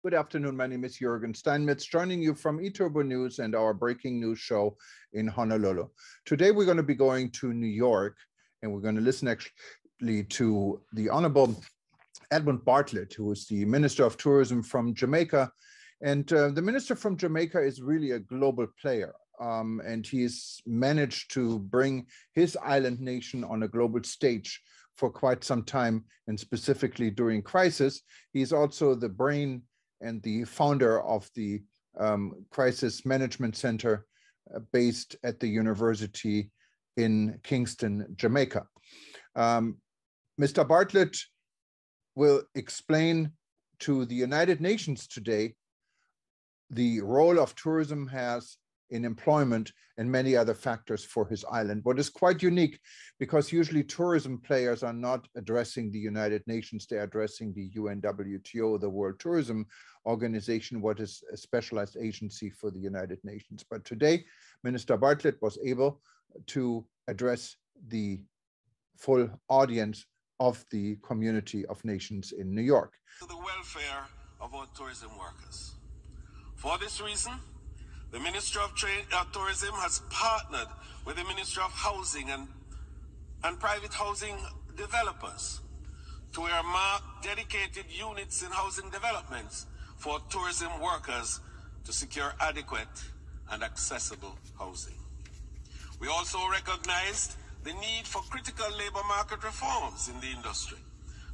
Good afternoon. My name is Jürgen Steinmetz, joining you from eTurbo News and our breaking news show in Honolulu. Today, we're going to be going to New York, and we're going to listen actually to the Honorable Edmund Bartlett, who is the Minister of Tourism from Jamaica. And the minister from Jamaica is really a global player. And he's managed to bring his island nation on a global stage for quite some time, and specifically during crisis. He's also the brain and the founder of the Crisis Management Center based at the university in Kingston, Jamaica. Mr. Bartlett will explain to the United Nations today the role of tourism has in employment and many other factors for his island. What is quite unique, because usually tourism players are not addressing the United Nations, they're addressing the UNWTO, the World Tourism Organization, what is a specialized agency for the United Nations. But today, Minister Bartlett was able to address the full audience of the community of nations in New York. The welfare of our tourism workers. For this reason, the Ministry of Tourism has partnered with the Ministry of Housing and private housing developers to earmark dedicated units in housing developments for tourism workers to secure adequate and accessible housing. We also recognized the need for critical labor market reforms in the industry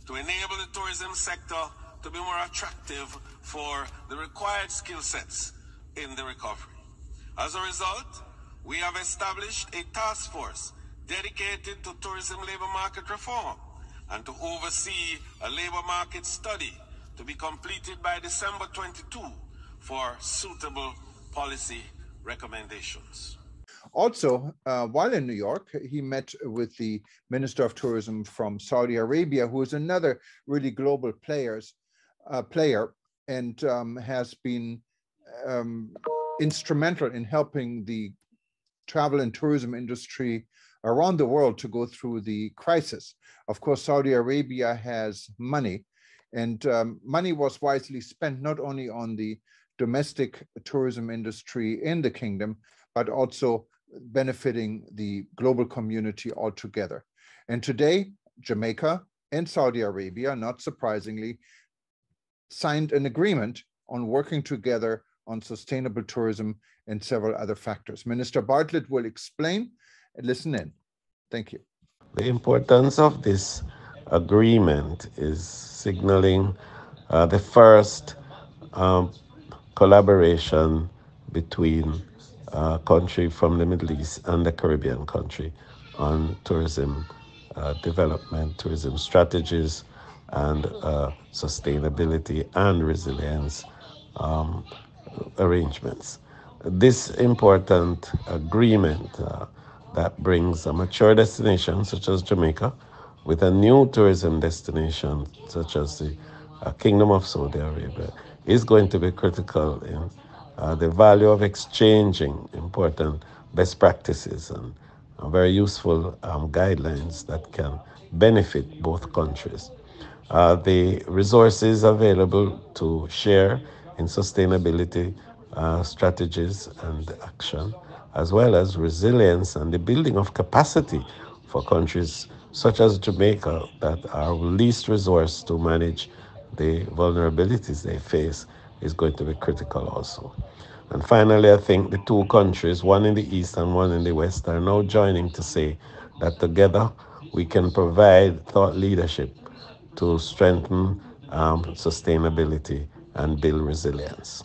to enable the tourism sector to be more attractive for the required skill sets in the recovery. As a result, we have established a task force dedicated to tourism labor market reform and to oversee a labor market study to be completed by December 22 for suitable policy recommendations. Also, while in New York, he met with the Minister of Tourism from Saudi Arabia, who is another really global player and has been instrumental in helping the travel and tourism industry around the world to go through the crisis. Of course, Saudi Arabia has money, and money was wisely spent not only on the domestic tourism industry in the kingdom, but also benefiting the global community altogether. And today, Jamaica and Saudi Arabia, not surprisingly, signed an agreement on working together on sustainable tourism and several other factors. Minister Bartlett will explain and listen in. Thank you. The importance of this agreement is signaling the first collaboration between a country from the Middle East and the Caribbean country on tourism development, tourism strategies, and sustainability and resilience arrangements. This important agreement that brings a mature destination such as Jamaica with a new tourism destination such as the Kingdom of Saudi Arabia is going to be critical in the value of exchanging important best practices and very useful guidelines that can benefit both countries. The resources available to share in sustainability strategies and action, as well as resilience and the building of capacity for countries such as Jamaica that are least resourced to manage the vulnerabilities they face, is going to be critical also. And finally, I think the two countries, one in the east and one in the west, are now joining to say that together we can provide thought leadership to strengthen sustainability and build resilience.